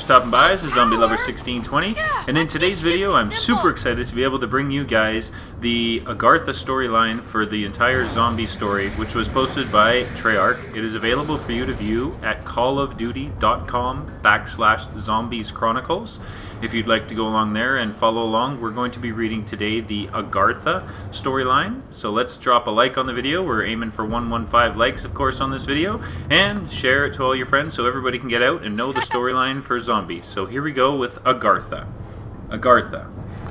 for stopping by. This is Zombie Lover 1620, and in today's video I'm super excited to be able to bring you guys the Agartha storyline for the entire zombie story, which was posted by Treyarch. It is available for you to view at callofduty.com/zombies-chronicles. If you'd like to go along there and follow along, we're going to be reading today the Agartha storyline. So let's drop a like on the video. We're aiming for 115 likes, of course, on this video, and share it to all your friends so everybody can get out and know the storyline for zombies. So here we go with Agartha. Agartha.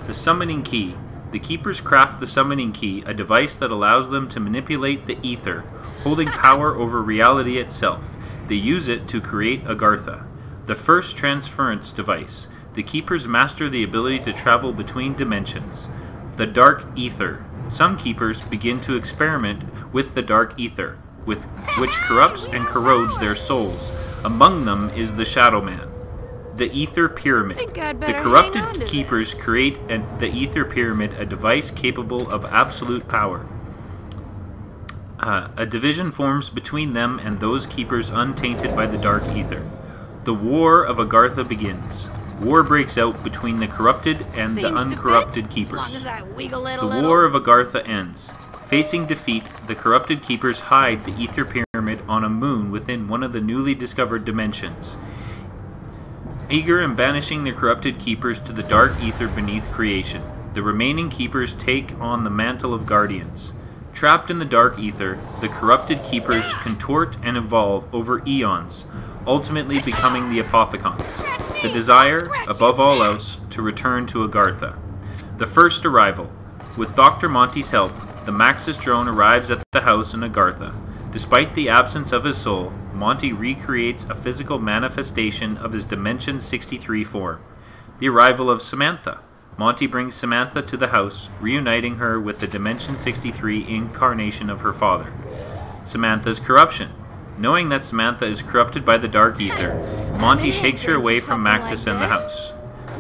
The summoning key. The keepers craft the summoning key, a device that allows them to manipulate the ether, holding power over reality itself. They use it to create Agartha, the first transference device. The keepers master the ability to travel between dimensions. The dark ether. Some keepers begin to experiment with the dark ether, which corrupts and corrodes their souls. Among them is the Shadow Man. The Ether Pyramid. The corrupted keepers create the Ether Pyramid, a device capable of absolute power. A division forms between them and those keepers untainted by the dark ether. The War of Agartha begins. War breaks out between the corrupted and the uncorrupted keepers. The War of Agartha ends. Facing defeat, the corrupted keepers hide the Ether Pyramid on a moon within one of the newly discovered dimensions. Eager in banishing the corrupted keepers to the dark ether beneath creation, the remaining keepers take on the mantle of guardians. Trapped in the dark ether, the corrupted keepers contort and evolve over eons, ultimately becoming the Apothecons. The desire, above all else, to return to Agartha. The first arrival. With Dr. Monty's help, the Maxis drone arrives at the house in Agartha. Despite the absence of his soul, Monty recreates a physical manifestation of his Dimension 63 form. The arrival of Samantha. Monty brings Samantha to the house, reuniting her with the Dimension 63 incarnation of her father. Samantha's corruption. Knowing that Samantha is corrupted by the dark ether, Monty takes her away from Maxis and the house.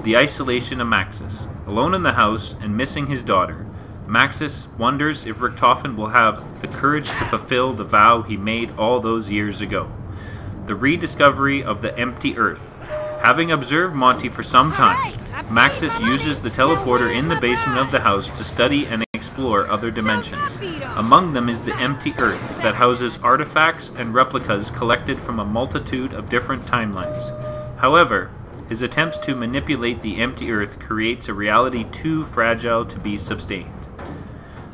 The isolation of Maxis. Alone in the house and missing his daughter, Maxis wonders if Richtofen will have the courage to fulfill the vow he made all those years ago. The rediscovery of the empty Earth. Having observed Monty for some time, Maxis uses the teleporter in the basement of the house to study and explore other dimensions. Among them is the empty Earth that houses artifacts and replicas collected from a multitude of different timelines. However, his attempts to manipulate the empty Earth creates a reality too fragile to be sustained.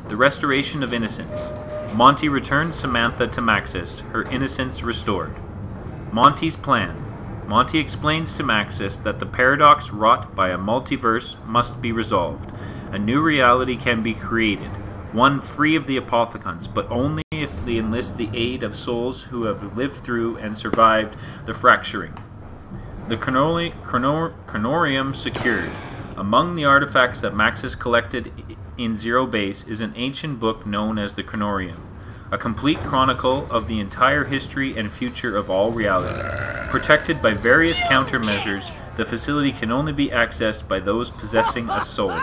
The restoration of innocence. Monty returns Samantha to Maxis, her innocence restored. Monty's plan. Monty explains to Maxis that the paradox wrought by a multiverse must be resolved. A new reality can be created, one free of the Apothecons, but only if they enlist the aid of souls who have lived through and survived the fracturing. The Chronorium secured. Among the artifacts that Maxis collected in Zero Base is an ancient book known as the Chronorium, a complete chronicle of the entire history and future of all reality. Protected by various countermeasures, the facility can only be accessed by those possessing a soul.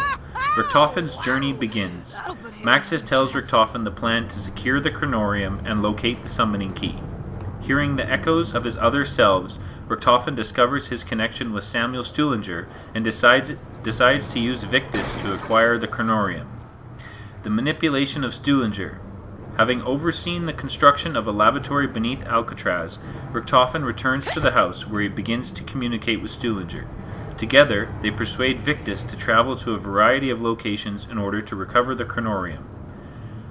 Richtofen's journey begins. Maxis tells Richtofen the plan to secure the Chronorium and locate the summoning key. Hearing the echoes of his other selves, Richtofen discovers his connection with Samuel Stuhlinger and decides to use Victus to acquire the Chronorium. The manipulation of Stuhlinger. Having overseen the construction of a laboratory beneath Alcatraz, Richtofen returns to the house where he begins to communicate with Stuhlinger. Together, they persuade Victus to travel to a variety of locations in order to recover the Chronorium.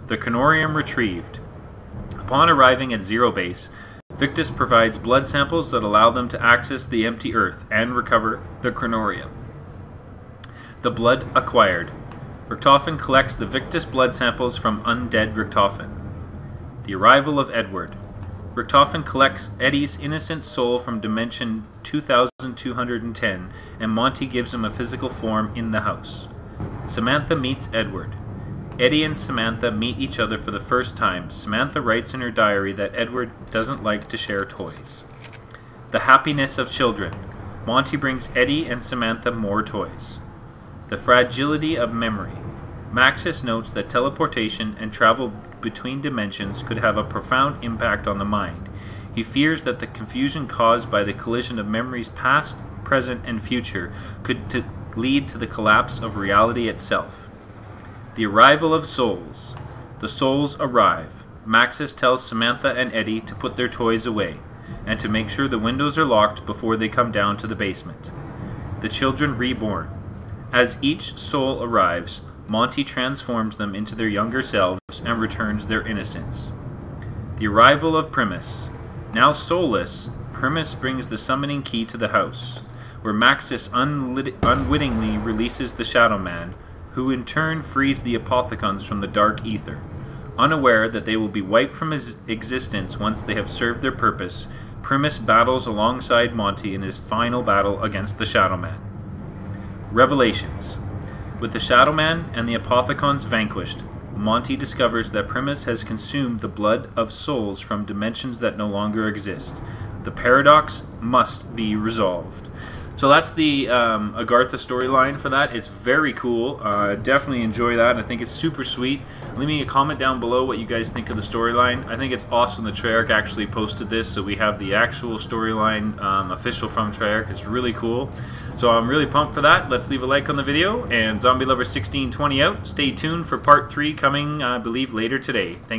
The Chronorium retrieved. Upon arriving at Zero Base, Victus provides blood samples that allow them to access the empty Earth and recover the Chronorium. The blood acquired. Richtofen collects the Victus blood samples from undead Richtofen. The arrival of Edward. Richtofen collects Eddie's innocent soul from Dimension 2210, and Monty gives him a physical form in the house. Samantha meets Edward. Eddie and Samantha meet each other for the first time. Samantha writes in her diary that Edward doesn't like to share toys. The happiness of children. Monty brings Eddie and Samantha more toys. The fragility of memory. Maxis notes that teleportation and travel between dimensions could have a profound impact on the mind. He fears that the confusion caused by the collision of memories past present, and future could lead to the collapse of reality itself. The arrival of souls. The souls arrive. Maxis tells Samantha and Eddie to put their toys away, and to make sure the windows are locked before they come down to the basement. The children reborn. As each soul arrives, Monty transforms them into their younger selves and returns their innocence. The arrival of Primus. Now soulless, Primus brings the summoning key to the house, where Maxis unwittingly releases the Shadow Man, who in turn frees the Apothicons from the dark ether. Unaware that they will be wiped from his existence once they have served their purpose, Primus battles alongside Monty in his final battle against the Shadow Man. Revelations. With the Shadow Man and the Apothicons vanquished, Monty discovers that Primus has consumed the blood of souls from dimensions that no longer exist. The paradox must be resolved. So that's the Agartha storyline for that. It's very cool. Definitely enjoy that. I think it's super sweet. Leave me a comment down below what you guys think of the storyline. I think it's awesome that Treyarch actually posted this, so we have the actual storyline official from Treyarch. It's really cool. So I'm really pumped for that. Let's leave a like on the video. And Zombie Lover 1620 out. Stay tuned for part 3 coming, I believe, later today. Thanks.